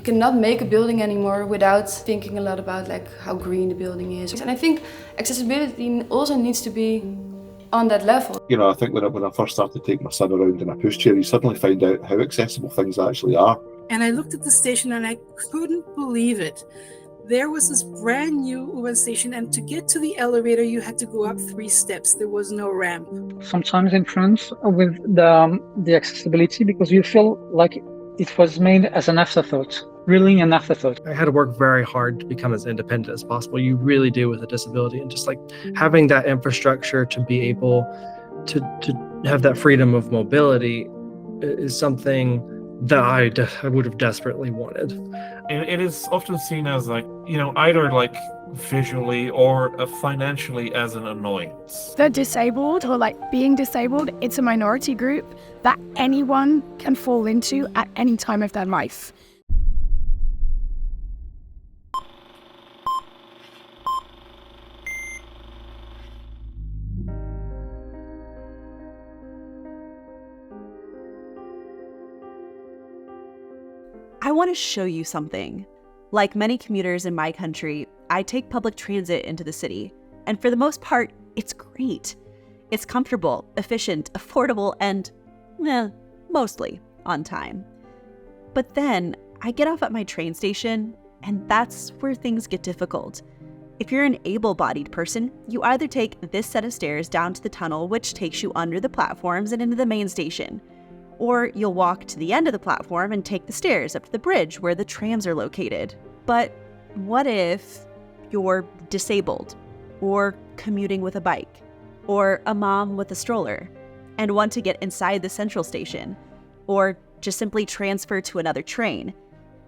cannot make a building anymore without thinking a lot about like how green the building is. And I think accessibility also needs to be on that level. You know, I think when I first started taking my son around in a pushchair, you suddenly find out how accessible things actually are. And I looked at the station and I couldn't believe it. There was this brand new U-Bahn station, and to get to the elevator, you had to go up 3 steps. There was no ramp. Sometimes in France with the accessibility, because you feel like it was made as an afterthought, really an afterthought. I had to work very hard to become as independent as possible. You really do with a disability, and just like having that infrastructure to be able to have that freedom of mobility is something that I would have desperately wanted. It is often seen as like, you know, either like visually or financially as an annoyance. The disabled, or like being disabled, it's a minority group that anyone can fall into at any time of their life. I want to show you something. Like many commuters in my country, I take public transit into the city, and for the most part, it's great. It's comfortable, efficient, affordable, and, mostly on time. But then, I get off at my train station, and that's where things get difficult. If you're an able-bodied person, you either take this set of stairs down to the tunnel, which takes you under the platforms and into the main station, or you'll walk to the end of the platform and take the stairs up to the bridge where the trams are located. But what if you're disabled, or commuting with a bike, or a mom with a stroller, and want to get inside the central station, or just simply transfer to another train?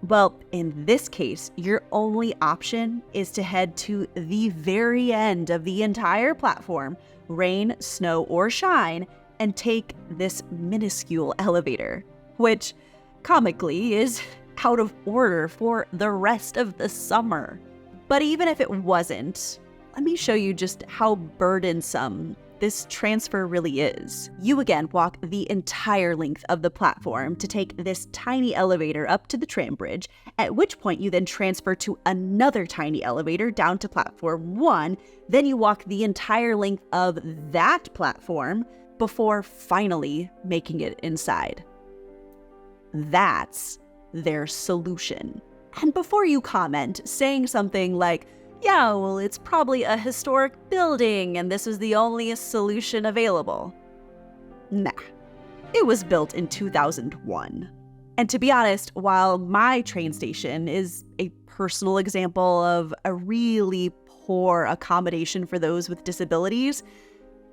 Well, in this case, your only option is to head to the very end of the entire platform, rain, snow, or shine, and take this minuscule elevator, which comically is out of order for the rest of the summer. But even if it wasn't, let me show you just how burdensome this transfer really is. You again walk the entire length of the platform to take this tiny elevator up to the tram bridge, at which point you then transfer to another tiny elevator down to platform 1, then you walk the entire length of that platform before finally making it inside. That's their solution. And before you comment, saying something like, yeah, well, it's probably a historic building and this is the only solution available. Nah, it was built in 2001. And to be honest, while my train station is a personal example of a really poor accommodation for those with disabilities,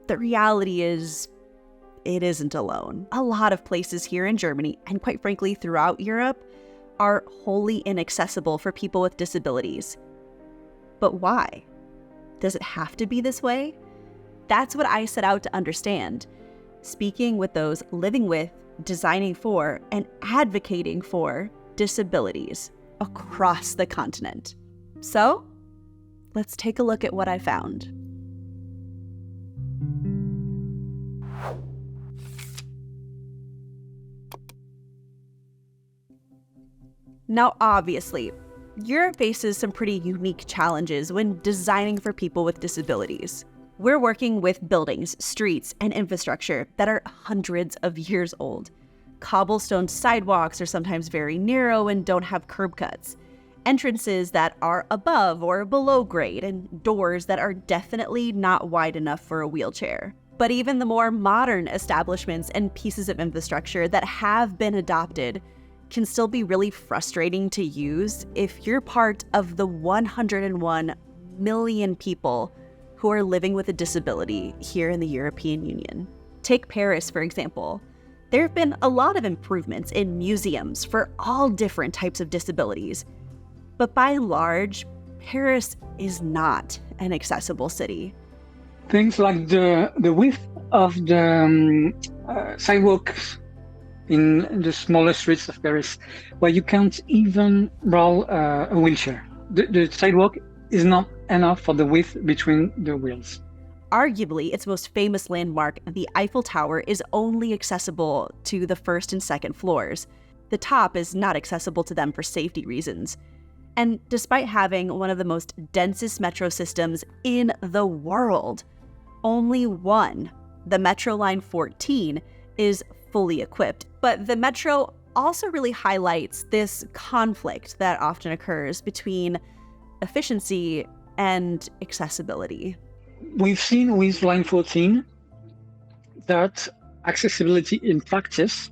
the reality is it isn't alone. A lot of places here in Germany, and quite frankly throughout Europe, are wholly inaccessible for people with disabilities. But why? Does it have to be this way? That's what I set out to understand, speaking with those living with, designing for, and advocating for disabilities across the continent. So, let's take a look at what I found. Now, obviously, Europe faces some pretty unique challenges when designing for people with disabilities. We're working with buildings, streets, and infrastructure that are hundreds of years old. Cobblestone sidewalks are sometimes very narrow and don't have curb cuts. Entrances that are above or below grade, and doors that are definitely not wide enough for a wheelchair. But even the more modern establishments and pieces of infrastructure that have been adopted can still be really frustrating to use if you're part of the 101 million people who are living with a disability here in the European Union. Take Paris, for example. There have been a lot of improvements in museums for all different types of disabilities, but by and large, Paris is not an accessible city. Things like the width of the sidewalks in the smaller streets of Paris, where you can't even roll a wheelchair. The sidewalk is not enough for the width between the wheels. Arguably, its most famous landmark, the Eiffel Tower, is only accessible to the first and second floors. The top is not accessible to them for safety reasons. And despite having one of the most densest metro systems in the world, only one, the Metro Line 14, is fully equipped. But the metro also really highlights this conflict that often occurs between efficiency and accessibility. We've seen with Line 14 that accessibility in practice,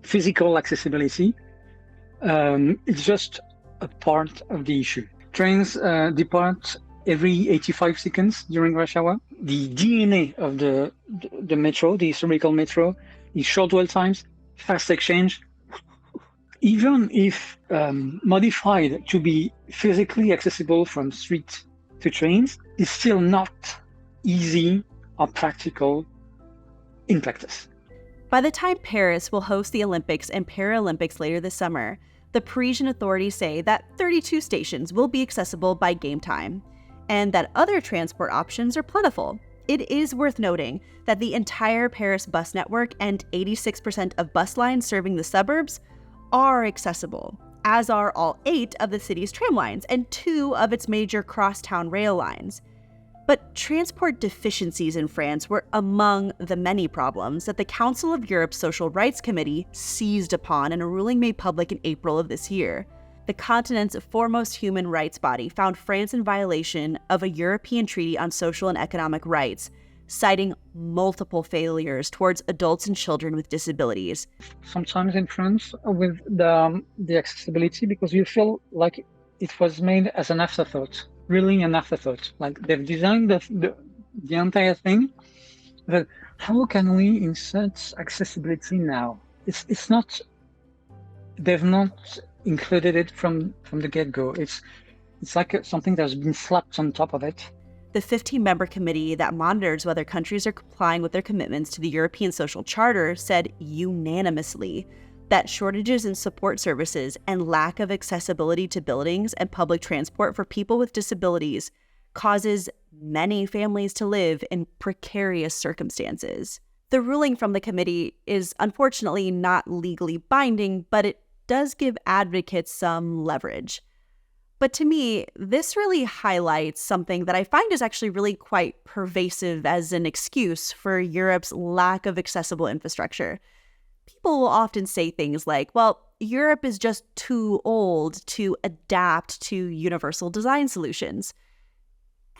physical accessibility, is just a part of the issue. Trains depart every 85 seconds during rush hour. The DNA of the metro, the historical metro, is short dwell times, fast exchange. Even if modified to be physically accessible from street to trains, it's still not easy or practical in practice. By the time Paris will host the Olympics and Paralympics later this summer, the Parisian authorities say that 32 stations will be accessible by game time, and that other transport options are plentiful. It is worth noting that the entire Paris bus network and 86% of bus lines serving the suburbs are accessible, as are all 8 of the city's tram lines and 2 of its major crosstown rail lines. But transport deficiencies in France were among the many problems that the Council of Europe's Social Rights Committee seized upon in a ruling made public in April of this year. The continent's foremost human rights body found France in violation of a European Treaty on Social and Economic Rights, citing multiple failures towards adults and children with disabilities. Sometimes in France with the accessibility, because you feel like it was made as an afterthought, really an afterthought. Like they've designed the entire thing, but how can we insert accessibility now? It's not, they've not included it from the get-go. It's like something that's been slapped on top of it. The 15-member committee that monitors whether countries are complying with their commitments to the European Social Charter said unanimously that shortages in support services and lack of accessibility to buildings and public transport for people with disabilities causes many families to live in precarious circumstances. The ruling from the committee is unfortunately not legally binding, but it does give advocates some leverage. But to me, this really highlights something that I find is actually really quite pervasive as an excuse for Europe's lack of accessible infrastructure. People will often say things like, well, Europe is just too old to adapt to universal design solutions.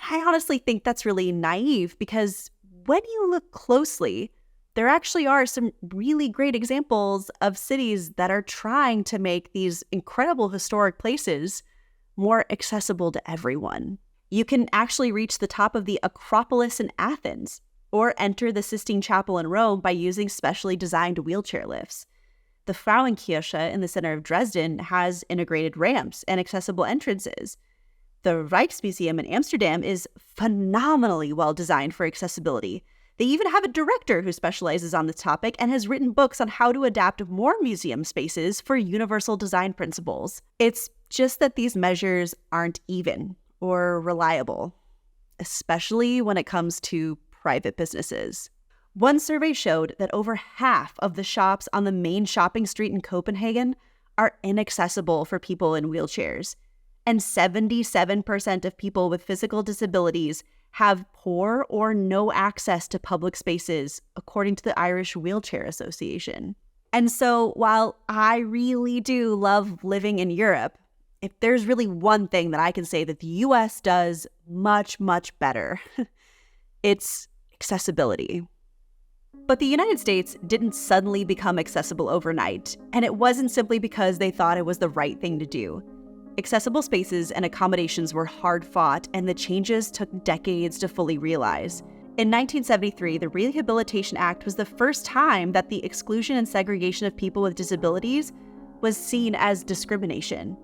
I honestly think that's really naive because when you look closely, there actually are some really great examples of cities that are trying to make these incredible historic places more accessible to everyone. You can actually reach the top of the Acropolis in Athens or enter the Sistine Chapel in Rome by using specially designed wheelchair lifts. The Frauenkirche in the center of Dresden has integrated ramps and accessible entrances. The Rijksmuseum in Amsterdam is phenomenally well designed for accessibility. They even have a director who specializes on this topic and has written books on how to adapt more museum spaces for universal design principles. It's just that these measures aren't even or reliable, especially when it comes to private businesses. One survey showed that over half of the shops on the main shopping street in Copenhagen are inaccessible for people in wheelchairs, and 77% of people with physical disabilities have poor or no access to public spaces, according to the Irish Wheelchair Association. And so while I really do love living in Europe, if there's really one thing that I can say that the US does much, much better, it's accessibility. But the United States didn't suddenly become accessible overnight, and it wasn't simply because they thought it was the right thing to do. Accessible spaces and accommodations were hard-fought, and the changes took decades to fully realize. In 1973, the Rehabilitation Act was the first time that the exclusion and segregation of people with disabilities was seen as discrimination.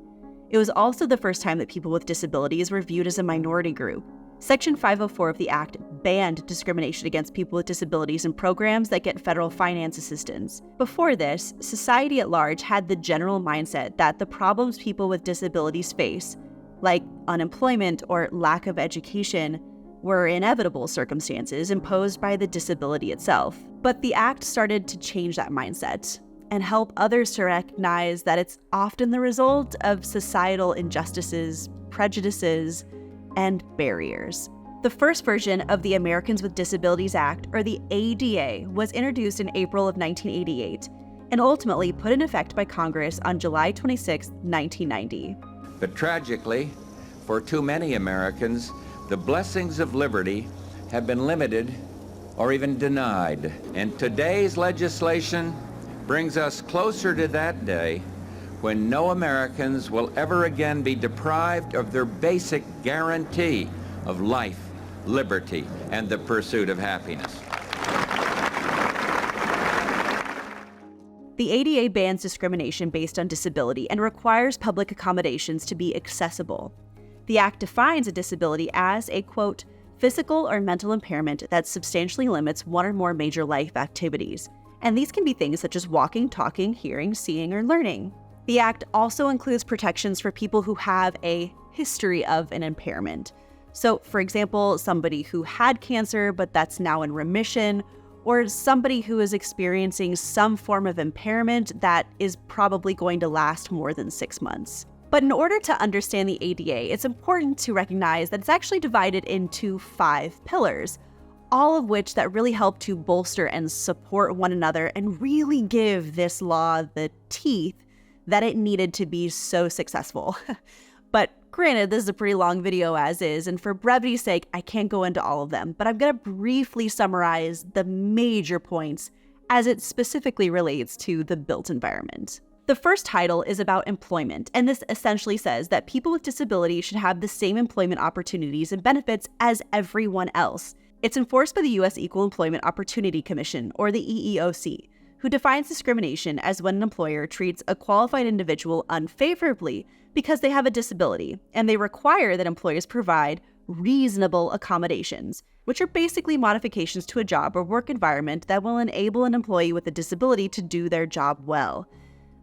It was also the first time that people with disabilities were viewed as a minority group. Section 504 of the Act banned discrimination against people with disabilities in programs that get federal finance assistance. Before this, society at large had the general mindset that the problems people with disabilities face, like unemployment or lack of education, were inevitable circumstances imposed by the disability itself. But the Act started to change that mindset. and help others to recognize that it's often the result of societal injustices, prejudices, and barriers. The first version of the Americans with Disabilities Act, or the ADA, was introduced in April of 1988 and ultimately put in effect by Congress on July 26, 1990. But tragically, for too many Americans, the blessings of liberty have been limited or even denied. And today's legislation brings us closer to that day when no Americans will ever again be deprived of their basic guarantee of life, liberty, and the pursuit of happiness. The ADA bans discrimination based on disability and requires public accommodations to be accessible. The Act defines a disability as a, quote, physical or mental impairment that substantially limits one or more major life activities. And these can be things such as walking, talking, hearing, seeing, or learning. The Act also includes protections for people who have a history of an impairment. So, for example, somebody who had cancer but that's now in remission, or somebody who is experiencing some form of impairment that is probably going to last more than 6 months. But in order to understand the ADA, it's important to recognize that it's actually divided into 5 pillars, all of which that really help to bolster and support one another and really give this law the teeth that it needed to be so successful. But granted, this is a pretty long video as is, and for brevity's sake, I can't go into all of them, but I'm going to briefly summarize the major points as it specifically relates to the built environment. The first title is about employment, and this essentially says that people with disabilities should have the same employment opportunities and benefits as everyone else. It's enforced by the U.S. Equal Employment Opportunity Commission, or the EEOC, who defines discrimination as when an employer treats a qualified individual unfavorably because they have a disability, and they require that employers provide reasonable accommodations, which are basically modifications to a job or work environment that will enable an employee with a disability to do their job well,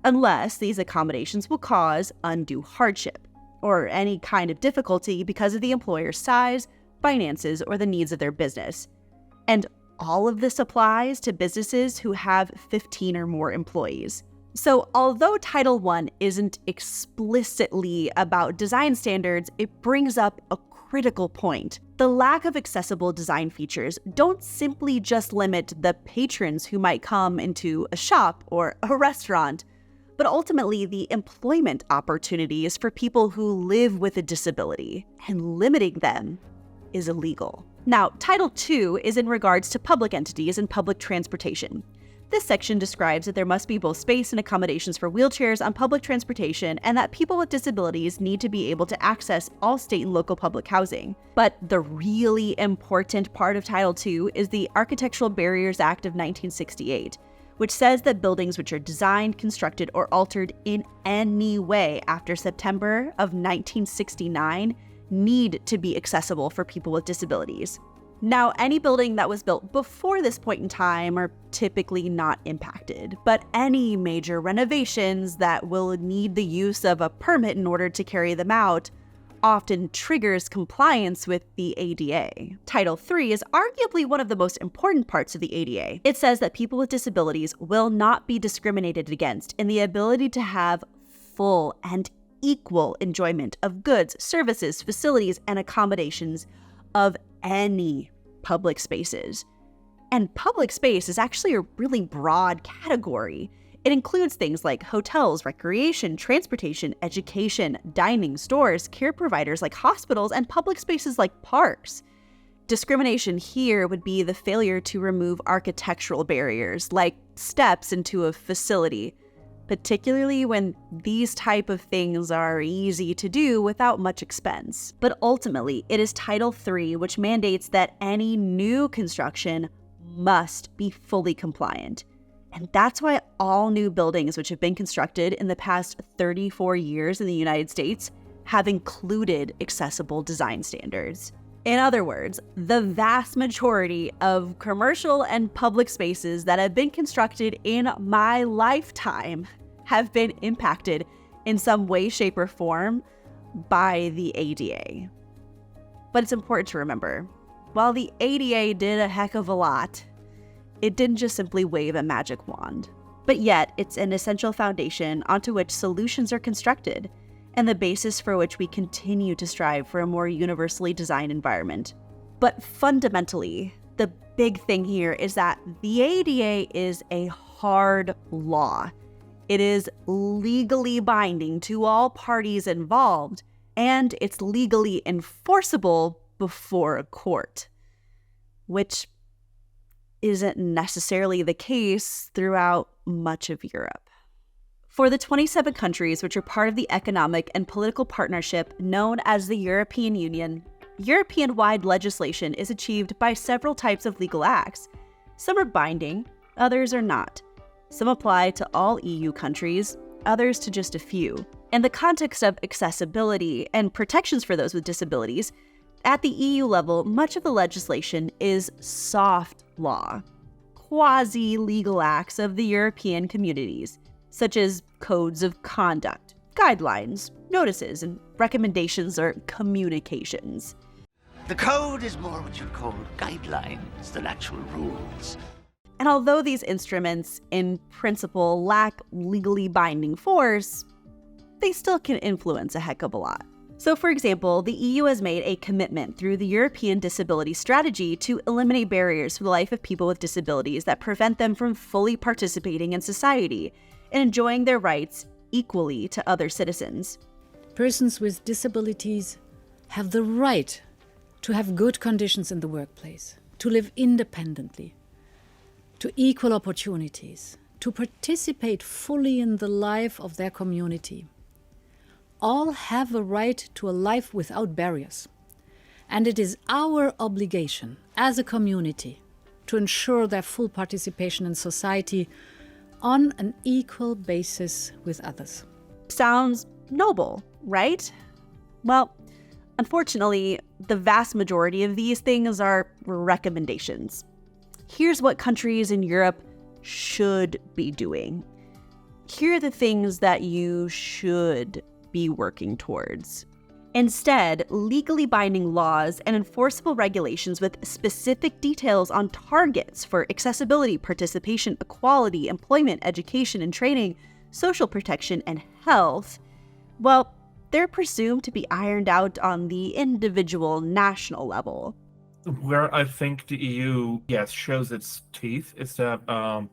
unless these accommodations will cause undue hardship or any kind of difficulty because of the employer's size, finances, or the needs of their business. And all of this applies to businesses who have 15 or more employees. So although Title I isn't explicitly about design standards, it brings up a critical point. The lack of accessible design features don't simply just limit the patrons who might come into a shop or a restaurant, but ultimately the employment opportunities for people who live with a disability, and limiting them is illegal. Now, Title II is in regards to public entities and public transportation. This section describes that there must be both space and accommodations for wheelchairs on public transportation, and that people with disabilities need to be able to access all state and local public housing. But the really important part of Title II is the Architectural Barriers Act of 1968, which says that buildings which are designed, constructed, or altered in any way after September of 1969 need to be accessible for people with disabilities. Now, any building that was built before this point in time are typically not impacted, but any major renovations that will need the use of a permit in order to carry them out often triggers compliance with the ADA. Title III is arguably one of the most important parts of the ADA. It says that people with disabilities will not be discriminated against in the ability to have full and equal enjoyment of goods, services, facilities, and accommodations of any public spaces. And public space is actually a really broad category. It includes things like hotels, recreation, transportation, education, dining, stores, care providers like hospitals, and public spaces like parks. Discrimination here would be the failure to remove architectural barriers like steps into a facility, particularly when these type of things are easy to do without much expense. But ultimately, it is Title III which mandates that any new construction must be fully compliant. And that's why all new buildings which have been constructed in the past 34 years in the United States have included accessible design standards. In other words, the vast majority of commercial and public spaces that have been constructed in my lifetime have been impacted in some way, shape, or form by the ADA. But it's important to remember, while the ADA did a heck of a lot, it didn't just simply wave a magic wand. But yet, it's an essential foundation onto which solutions are constructed, and the basis for which we continue to strive for a more universally designed environment. But fundamentally, the big thing here is that the ADA is a hard law. It is legally binding to all parties involved, and it's legally enforceable before a court, which isn't necessarily the case throughout much of Europe. For the 27 countries which are part of the economic and political partnership known as the European Union, European-wide legislation is achieved by several types of legal acts. Some are binding, others are not. Some apply to all EU countries, others to just a few. In the context of accessibility and protections for those with disabilities, at the EU level, much of the legislation is soft law, quasi-legal acts of the European communities, such as codes of conduct, guidelines, notices, and recommendations or communications. The code is more what you'd call guidelines than actual rules. And although these instruments, in principle, lack legally binding force, they still can influence a heck of a lot. So, for example, the EU has made a commitment through the European Disability Strategy to eliminate barriers for the life of people with disabilities that prevent them from fully participating in society and enjoying their rights equally to other citizens. Persons with disabilities have the right to have good conditions in the workplace, to live independently, to equal opportunities, to participate fully in the life of their community. All have a right to a life without barriers. And it is our obligation as a community to ensure their full participation in society on an equal basis with others. Sounds noble, right? Well, unfortunately, the vast majority of these things are recommendations. Here's what countries in Europe should be doing. Here are the things that you should be working towards. Instead, legally binding laws and enforceable regulations with specific details on targets for accessibility, participation, equality, employment, education and training, social protection, and health, well, they're presumed to be ironed out on the individual national level. Where I think the EU, yes, shows its teeth is that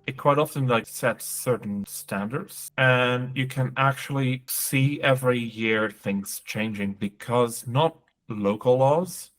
it quite often sets certain standards, and you can actually see every year things changing because not local laws,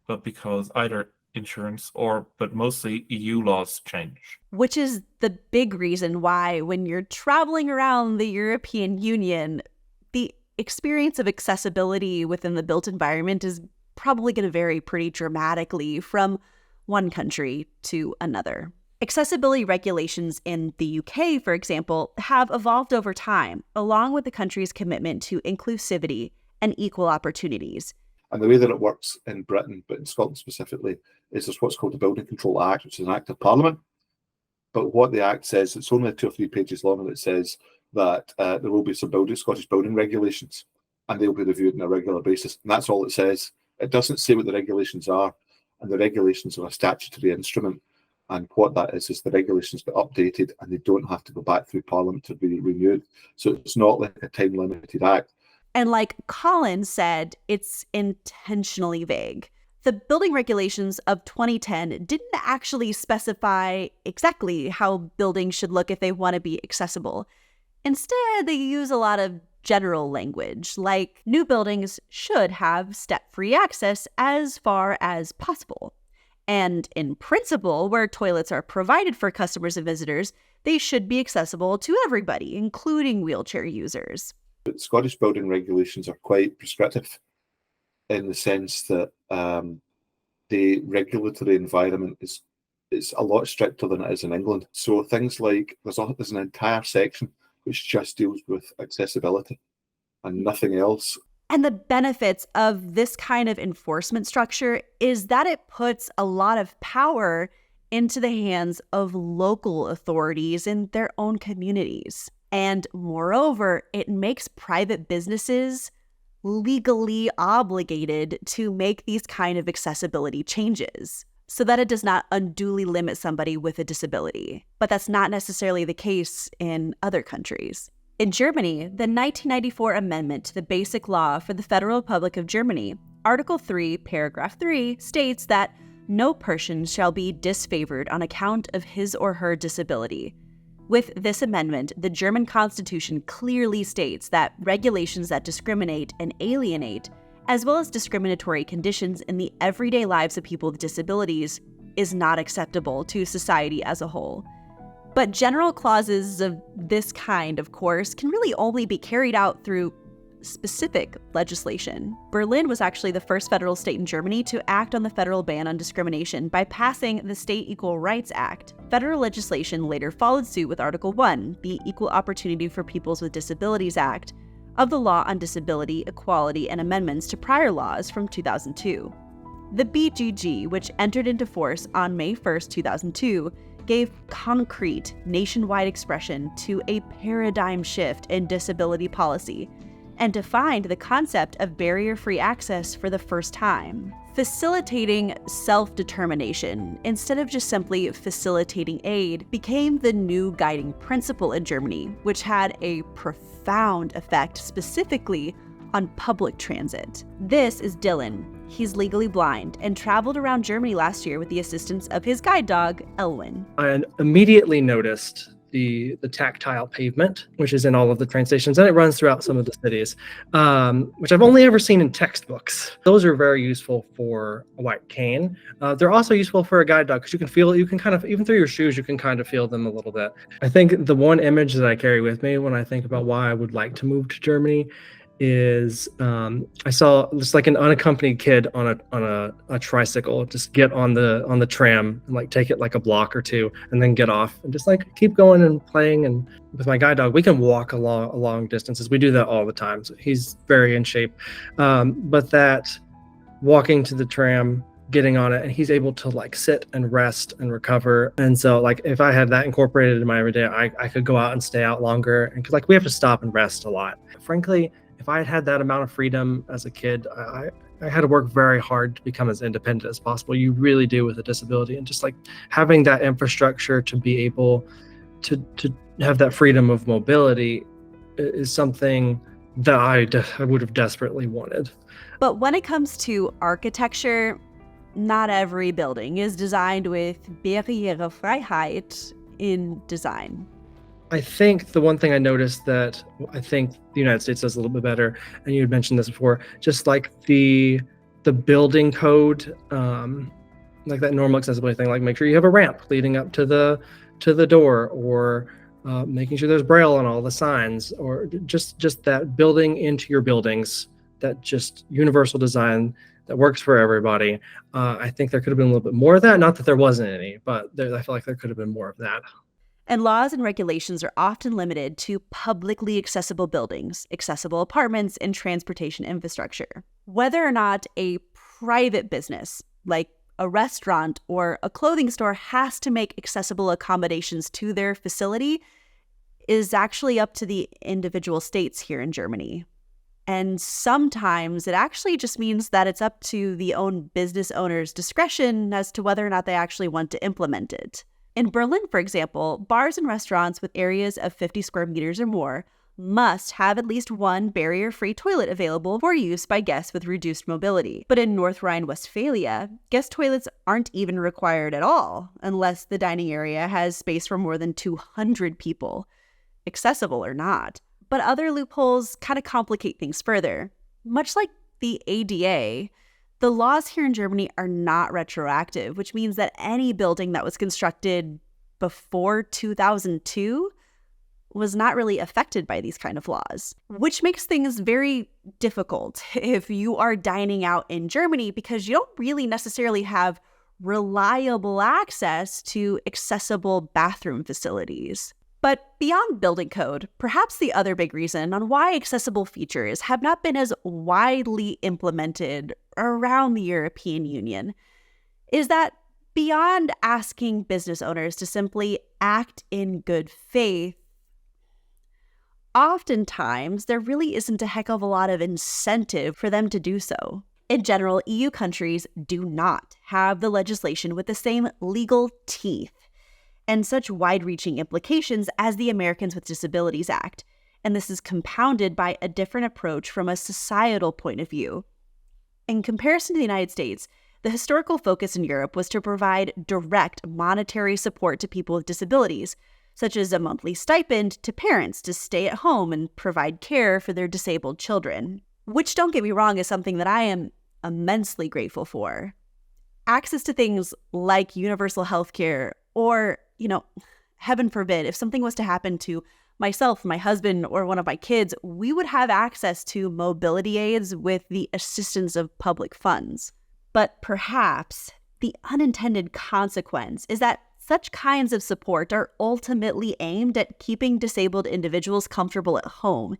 but because either insurance but mostly EU laws change. Which is the big reason why when you're traveling around the European Union, the experience of accessibility within the built environment is probably going to vary pretty dramatically from one country to another. Accessibility regulations in the UK, for example, have evolved over time, along with the country's commitment to inclusivity and equal opportunities. And the way that it works in Britain, but in Scotland specifically, is there's what's called the Building Control Act, which is an act of Parliament. But what the Act says, it's only 2 or 3 pages long, and it says that there will be some Scottish building regulations, and they'll be reviewed on a regular basis. And that's all it says. It doesn't say what the regulations are, and the regulations are a statutory instrument. And what that is the regulations get updated, and they don't have to go back through Parliament to be renewed. So it's not like a time-limited act. And like Colin said, it's intentionally vague. The building regulations of 2010 didn't actually specify exactly how buildings should look if they want to be accessible. Instead, they use a lot of general language, like new buildings should have step-free access as far as possible. And in principle, where toilets are provided for customers and visitors, they should be accessible to everybody, including wheelchair users. But Scottish building regulations are quite prescriptive in the sense that the regulatory environment is a lot stricter than it is in England. So things like there's an entire section which just deals with accessibility and nothing else. And the benefits of this kind of enforcement structure is that it puts a lot of power into the hands of local authorities in their own communities. And moreover, it makes private businesses legally obligated to make these kind of accessibility changes. so that it does not unduly limit somebody with a disability. But that's not necessarily the case in other countries. In Germany, the 1994 amendment to the Basic Law for the Federal Republic of Germany, Article 3, Paragraph 3, states that no person shall be disfavored on account of his or her disability. With this amendment, the German Constitution clearly states that regulations that discriminate and alienate, as well as discriminatory conditions in the everyday lives of people with disabilities, is not acceptable to society as a whole. But general clauses of this kind, of course, can really only be carried out through specific legislation. Berlin was actually the first federal state in Germany to act on the federal ban on discrimination by passing the State Equal Rights Act. Federal legislation later followed suit with Article 1, the Equal Opportunity for Peoples with Disabilities Act, of the Law on Disability, Equality, and amendments to prior laws from 2002. The BGG, which entered into force on May 1, 2002, gave concrete nationwide expression to a paradigm shift in disability policy and defined the concept of barrier-free access for the first time, facilitating self-determination instead of just simply facilitating aid became the new guiding principle in Germany, which had a profound effect specifically on public transit. This is Dylan. He's legally blind and traveled around Germany last year with the assistance of his guide dog, Elwin. I immediately noticed the tactile pavement, which is in all of the train stations, and it runs throughout some of the cities, which I've only ever seen in textbooks. Those are very useful for a white cane. They're also useful for a guide dog because you can kind of, even through your shoes, you can kind of feel them a little bit. I think the one image that I carry with me when I think about why I would like to move to Germany is I saw just like an unaccompanied kid on a tricycle just get on the tram and like take it like a block or two and then get off and just like keep going and playing. And with my guide dog, we can walk long distances. We do that all the time. So he's very in shape. But that walking to the tram, getting on it, and he's able to like sit and rest and recover. And so like if I had that incorporated in my everyday, I could go out and stay out longer. And cause like we have to stop and rest a lot. Frankly, if I had had that amount of freedom as a kid, I had to work very hard to become as independent as possible. You really do with a disability, and just like having that infrastructure to be able to have that freedom of mobility is something that I would have desperately wanted. But when it comes to architecture, not every building is designed with Barrierefreiheit in design. I think the one thing I noticed that I think the United States does a little bit better, and you had mentioned this before, just like the building code, like that normal accessibility thing, like make sure you have a ramp leading up to the door, or making sure there's Braille on all the signs, or just that building into your buildings, that just universal design that works for everybody. I think there could have been a little bit more of that. Not that there wasn't any, but I feel like there could have been more of that. And laws and regulations are often limited to publicly accessible buildings, accessible apartments, and transportation infrastructure. Whether or not a private business, like a restaurant or a clothing store, has to make accessible accommodations to their facility is actually up to the individual states here in Germany. And sometimes it actually just means that it's up to the own business owner's discretion as to whether or not they actually want to implement it. In Berlin, for example, bars and restaurants with areas of 50 square meters or more must have at least one barrier-free toilet available for use by guests with reduced mobility. But in North Rhine-Westphalia, guest toilets aren't even required at all unless the dining area has space for more than 200 people, accessible or not. But other loopholes kind of complicate things further. Much like the ADA, the laws here in Germany are not retroactive, which means that any building that was constructed before 2002 was not really affected by these kind of laws, which makes things very difficult if you are dining out in Germany because you don't really necessarily have reliable access to accessible bathroom facilities. But beyond building code, perhaps the other big reason on why accessible features have not been as widely implemented around the European Union is that beyond asking business owners to simply act in good faith, oftentimes there really isn't a heck of a lot of incentive for them to do so. In general, EU countries do not have the legislation with the same legal teeth and such wide-reaching implications as the Americans with Disabilities Act. And this is compounded by a different approach from a societal point of view. In comparison to the United States, the historical focus in Europe was to provide direct monetary support to people with disabilities, such as a monthly stipend to parents to stay at home and provide care for their disabled children, which, don't get me wrong, is something that I am immensely grateful for. Access to things like universal health care or, heaven forbid, if something was to happen to myself, my husband, or one of my kids, we would have access to mobility aids with the assistance of public funds. But perhaps the unintended consequence is that such kinds of support are ultimately aimed at keeping disabled individuals comfortable at home,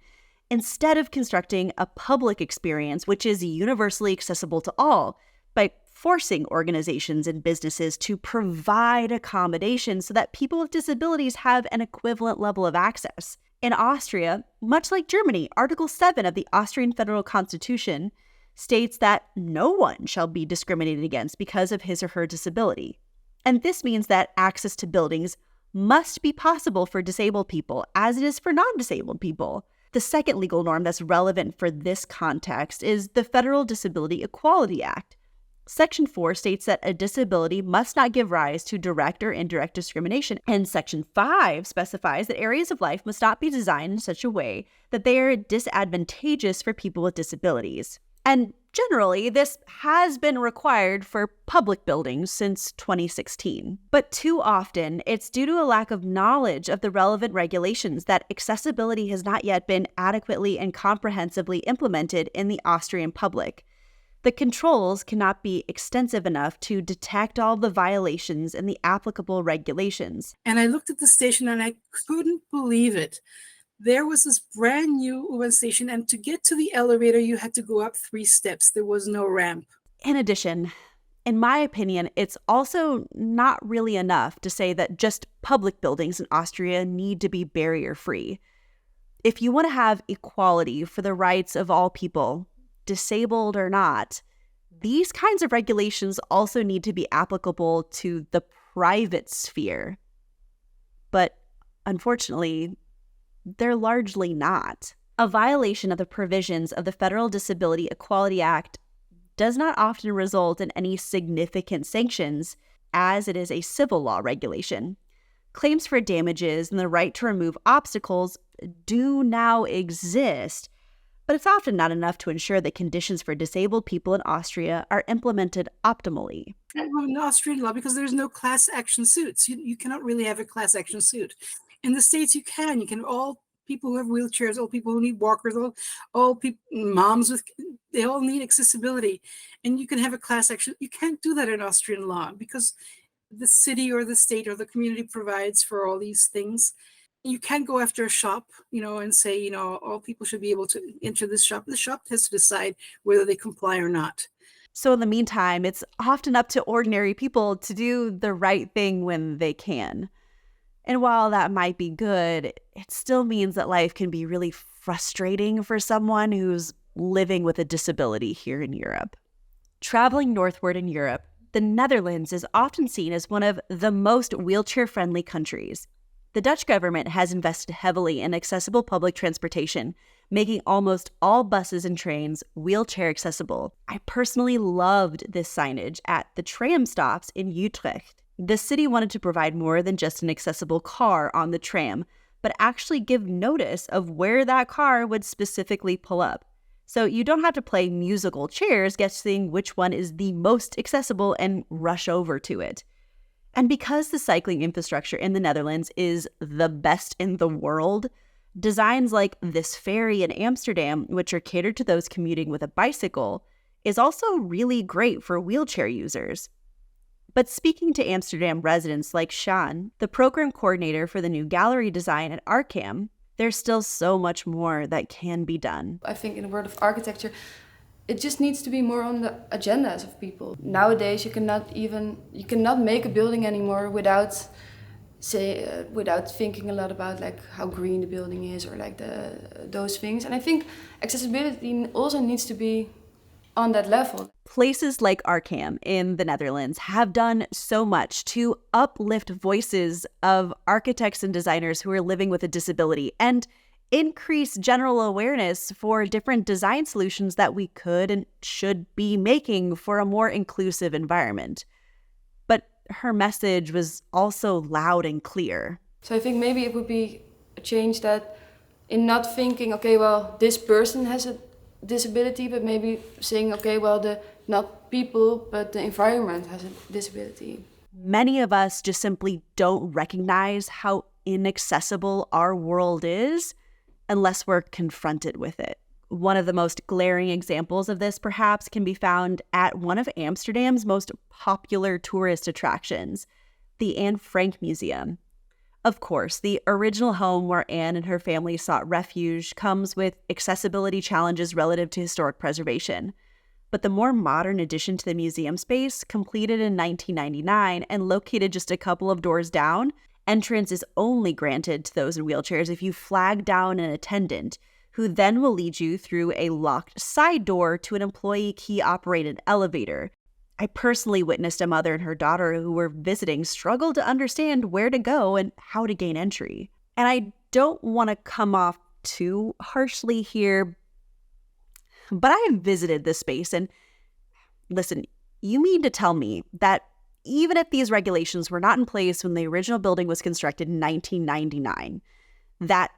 instead of constructing a public experience which is universally accessible to all by forcing organizations and businesses to provide accommodations so that people with disabilities have an equivalent level of access. In Austria, much like Germany, Article 7 of the Austrian Federal Constitution states that no one shall be discriminated against because of his or her disability. And this means that access to buildings must be possible for disabled people as it is for non-disabled people. The second legal norm that's relevant for this context is the Federal Disability Equality Act. Section 4 states that a disability must not give rise to direct or indirect discrimination, and Section 5 specifies that areas of life must not be designed in such a way that they are disadvantageous for people with disabilities. And generally, this has been required for public buildings since 2016. But too often, it's due to a lack of knowledge of the relevant regulations that accessibility has not yet been adequately and comprehensively implemented in the Austrian public. The controls cannot be extensive enough to detect all the violations in the applicable regulations. And I looked at the station and I couldn't believe it. There was this brand new U-Bahn station, and to get to the elevator, you had to go up 3 steps. There was no ramp. In addition, in my opinion, it's also not really enough to say that just public buildings in Austria need to be barrier-free. If you want to have equality for the rights of all people, disabled or not, these kinds of regulations also need to be applicable to the private sphere. But unfortunately, they're largely not. A violation of the provisions of the Federal Disability Equality Act does not often result in any significant sanctions, as it is a civil law regulation. Claims for damages and the right to remove obstacles do now exist, but it's often not enough to ensure that conditions for disabled people in Austria are implemented optimally. In Austrian law, because there's no class action suits. You cannot really have a class action suit. In the States, you can. All people who have wheelchairs, all people who need walkers, all people, moms they all need accessibility. And you can have a class action. You can't do that in Austrian law because the city or the state or the community provides for all these things. You can't go after a shop, and say, all people should be able to enter this shop. The shop has to decide whether they comply or not. So in the meantime, it's often up to ordinary people to do the right thing when they can. And while that might be good, it still means that life can be really frustrating for someone who's living with a disability here in Europe. Traveling northward in Europe, the Netherlands is often seen as one of the most wheelchair-friendly countries. The Dutch government has invested heavily in accessible public transportation, making almost all buses and trains wheelchair accessible. I personally loved this signage at the tram stops in Utrecht. The city wanted to provide more than just an accessible car on the tram, but actually give notice of where that car would specifically pull up. So you don't have to play musical chairs guessing which one is the most accessible and rush over to it. And because the cycling infrastructure in the Netherlands is the best in the world, designs like this ferry in Amsterdam, which are catered to those commuting with a bicycle, is also really great for wheelchair users. But speaking to Amsterdam residents like Sjan, the program coordinator for the new gallery design at Arkham, there's still so much more that can be done. I think in the world of architecture, it just needs to be more on the agendas of people. Nowadays, you cannot make a building anymore without thinking a lot about how green the building is or those things. And I think accessibility also needs to be on that level. Places like Arkham in the Netherlands have done so much to uplift voices of architects and designers who are living with a disability and increase general awareness for different design solutions that we could and should be making for a more inclusive environment. But her message was also loud and clear. So I think maybe it would be a change that in not thinking, okay, well, this person has a disability, but maybe saying, okay, well, not people, but the environment has a disability. Many of us just simply don't recognize how inaccessible our world is unless we're confronted with it. One of the most glaring examples of this, perhaps, can be found at one of Amsterdam's most popular tourist attractions, the Anne Frank Museum. Of course, the original home where Anne and her family sought refuge comes with accessibility challenges relative to historic preservation. But the more modern addition to the museum space, completed in 1999 and located just a couple of doors down, entrance is only granted to those in wheelchairs if you flag down an attendant, who then will lead you through a locked side door to an employee key-operated elevator. I personally witnessed a mother and her daughter who were visiting struggle to understand where to go and how to gain entry. And I don't want to come off too harshly here, but I have visited this space, and listen, you mean to tell me that even if these regulations were not in place when the original building was constructed in 1999, that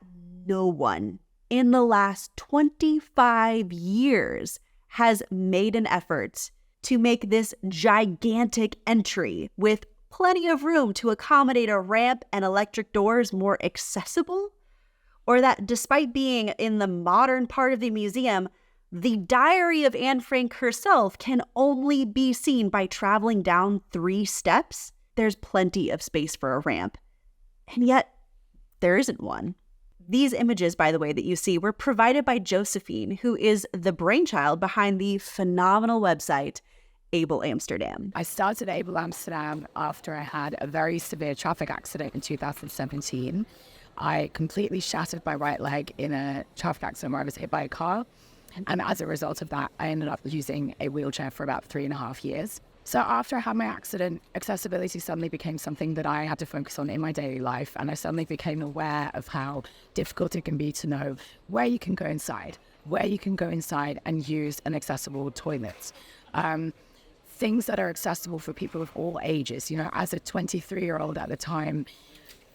no one in the last 25 years has made an effort to make this gigantic entry with plenty of room to accommodate a ramp and electric doors more accessible? Or that despite being in the modern part of the museum, the diary of Anne Frank herself can only be seen by traveling down 3 steps? There's plenty of space for a ramp. And yet, there isn't one. These images, by the way, that you see were provided by Josephine, who is the brainchild behind the phenomenal website Able Amsterdam. I started Able Amsterdam after I had a very severe traffic accident in 2017. I completely shattered my right leg in a traffic accident where I was hit by a car. And as a result of that, I ended up using a wheelchair for about 3.5 years. So after I had my accident, accessibility suddenly became something that I had to focus on in my daily life. And I suddenly became aware of how difficult it can be to know where you can go inside and use an accessible toilet. Things that are accessible for people of all ages. You know, as a 23-year-old at the time,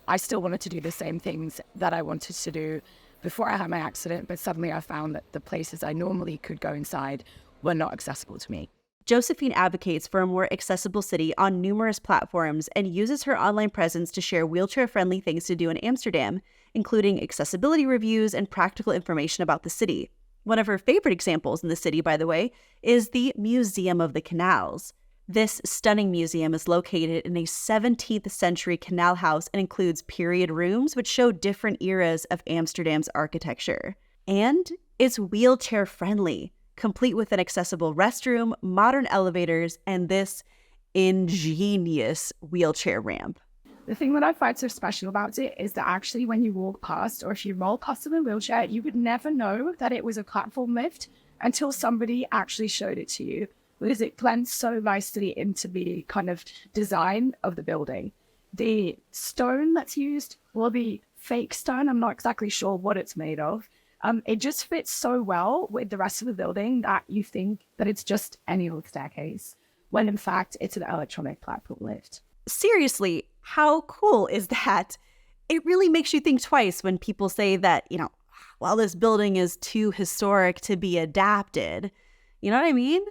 I still wanted to do the same things that I wanted to do before I had my accident, but suddenly I found that the places I normally could go inside were not accessible to me. Josephine advocates for a more accessible city on numerous platforms and uses her online presence to share wheelchair-friendly things to do in Amsterdam, including accessibility reviews and practical information about the city. One of her favorite examples in the city, by the way, is the Museum of the Canals. This stunning museum is located in a 17th century canal house and includes period rooms which show different eras of Amsterdam's architecture. And it's wheelchair friendly, complete with an accessible restroom, modern elevators, and this ingenious wheelchair ramp. The thing that I find so special about it is that actually when you walk past, or if you roll past in a wheelchair, you would never know that it was a platform lift until somebody actually showed it to you, because it blends so nicely into the kind of design of the building. The stone that's used, well, the fake stone, I'm not exactly sure what it's made of. It just fits so well with the rest of the building that you think that it's just any old staircase, when in fact it's an electronic platform lift. Seriously, how cool is that? It really makes you think twice when people say that, while this building is too historic to be adapted. You know what I mean?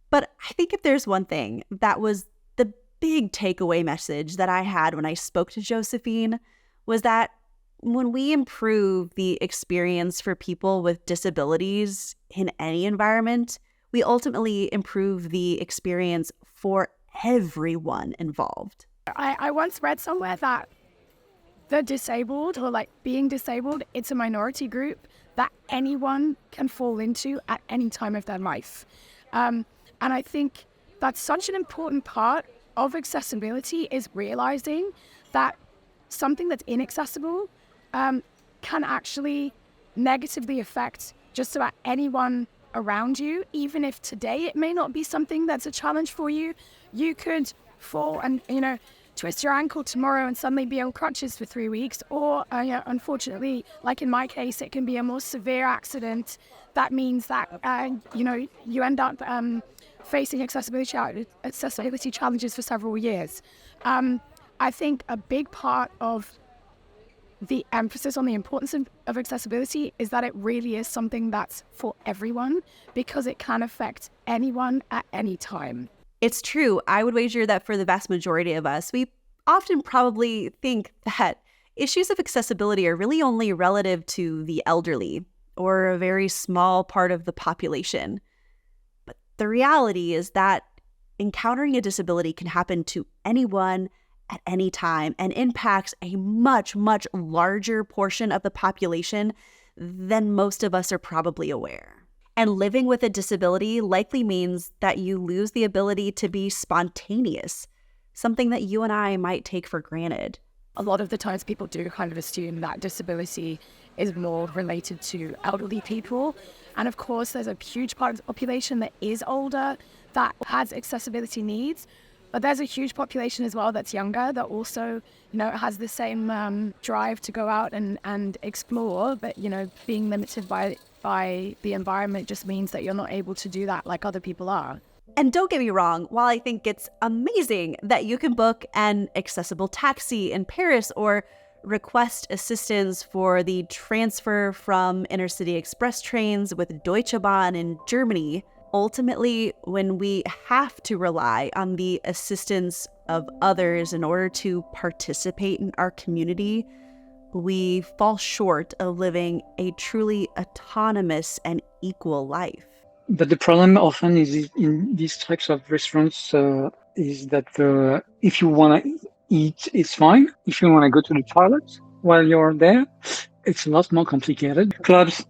But I think if there's one thing that was the big takeaway message that I had when I spoke to Josephine, was that when we improve the experience for people with disabilities in any environment, we ultimately improve the experience for everyone involved. I once read somewhere that the disabled, or being disabled, it's a minority group that anyone can fall into at any time of their life. And I think that's such an important part of accessibility, is realizing that something that's inaccessible can actually negatively affect just about anyone around you, even if today it may not be something that's a challenge for you. You could fall and, twist your ankle tomorrow and suddenly be on crutches for 3 weeks. Or, unfortunately, like in my case, it can be a more severe accident. That means that, you end up facing accessibility challenges for several years. I think a big part of the emphasis on the importance of accessibility is that it really is something that's for everyone, because it can affect anyone at any time. It's true. I would wager that for the vast majority of us, we often probably think that issues of accessibility are really only relative to the elderly or a very small part of the population. But the reality is that encountering a disability can happen to anyone at any time and impacts a much, much larger portion of the population than most of us are probably aware. And living with a disability likely means that you lose the ability to be spontaneous, something that you and I might take for granted. A lot of the times people do kind of assume that disability is more related to elderly people. And of course, there's a huge part of the population that is older, that has accessibility needs. But there's a huge population as well that's younger, that also, has the same drive to go out and explore. But, being limited by the environment just means that you're not able to do that like other people are. And don't get me wrong, while I think it's amazing that you can book an accessible taxi in Paris or request assistance for the transfer from intercity express trains with Deutsche Bahn in Germany, ultimately, when we have to rely on the assistance of others in order to participate in our community, we fall short of living a truly autonomous and equal life. But the problem often is in these types of restaurants is that if you want to eat, it's fine. If you want to go to the toilet while you're there, it's a lot more complicated. Clubs,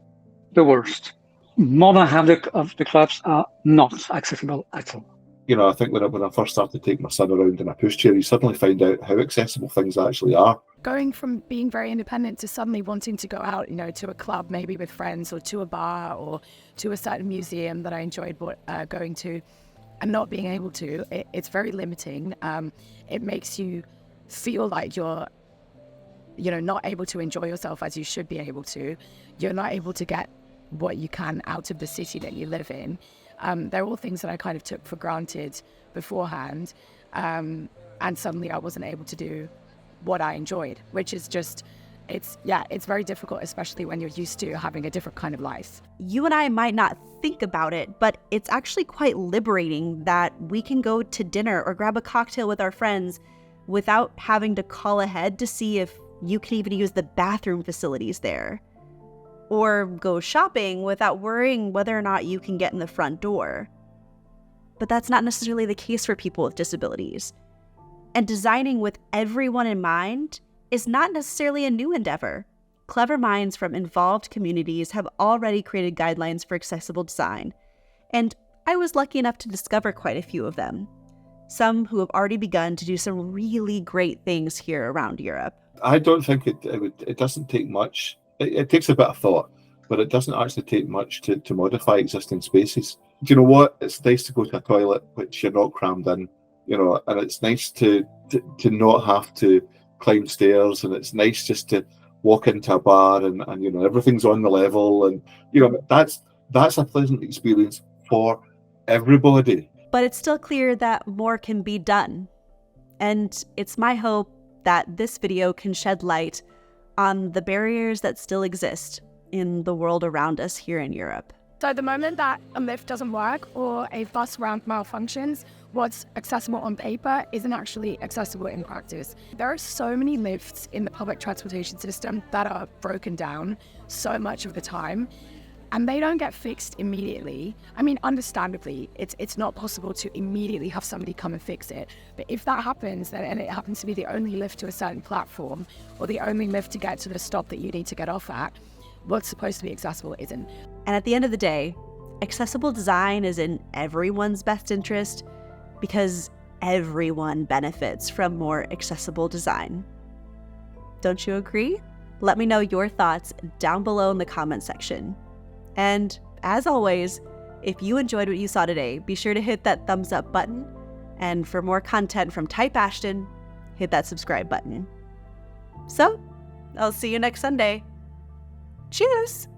the worst. More than half of the clubs are not accessible at all. I think when I first started taking my son around in a pushchair, you suddenly find out how accessible things actually are. Going from being very independent to suddenly wanting to go out, to a club, maybe with friends, or to a bar, or to a certain museum that I enjoyed going to, and not being able to, it's very limiting. It makes you feel like you're, not able to enjoy yourself as you should be able to. You're not able to get what you can out of the city that you live in. They're all things that I kind of took for granted beforehand, and suddenly I wasn't able to do what I enjoyed, which is just, it's very difficult, especially when you're used to having a different kind of life. You and I might not think about it, but it's actually quite liberating that we can go to dinner or grab a cocktail with our friends without having to call ahead to see if you can even use the bathroom facilities there. Or go shopping without worrying whether or not you can get in the front door. But that's not necessarily the case for people with disabilities. And designing with everyone in mind is not necessarily a new endeavor. Clever minds from involved communities have already created guidelines for accessible design, and I was lucky enough to discover quite a few of them. Some who have already begun to do some really great things here around Europe. I don't think it doesn't take much. It takes a bit of thought, but it doesn't actually take much to modify existing spaces. Do you know what? It's nice to go to a toilet which you're not crammed in, and it's nice to not have to climb stairs, and it's nice just to walk into a bar and everything's on the level, and that's a pleasant experience for everybody. But it's still clear that more can be done. And it's my hope that this video can shed light on the barriers that still exist in the world around us here in Europe. So the moment that a lift doesn't work or a bus ramp malfunctions, what's accessible on paper isn't actually accessible in practice. There are so many lifts in the public transportation system that are broken down so much of the time, and they don't get fixed immediately. I mean, understandably, it's not possible to immediately have somebody come and fix it. But if that happens, and it happens to be the only lift to a certain platform, or the only lift to get to the stop that you need to get off at, what's supposed to be accessible isn't. And at the end of the day, accessible design is in everyone's best interest because everyone benefits from more accessible design. Don't you agree? Let me know your thoughts down below in the comment section. And as always, If you enjoyed what you saw today, be sure to hit that thumbs up button. And for more content from Type Ashton, hit that subscribe button. So, I'll see you next Sunday. Cheers!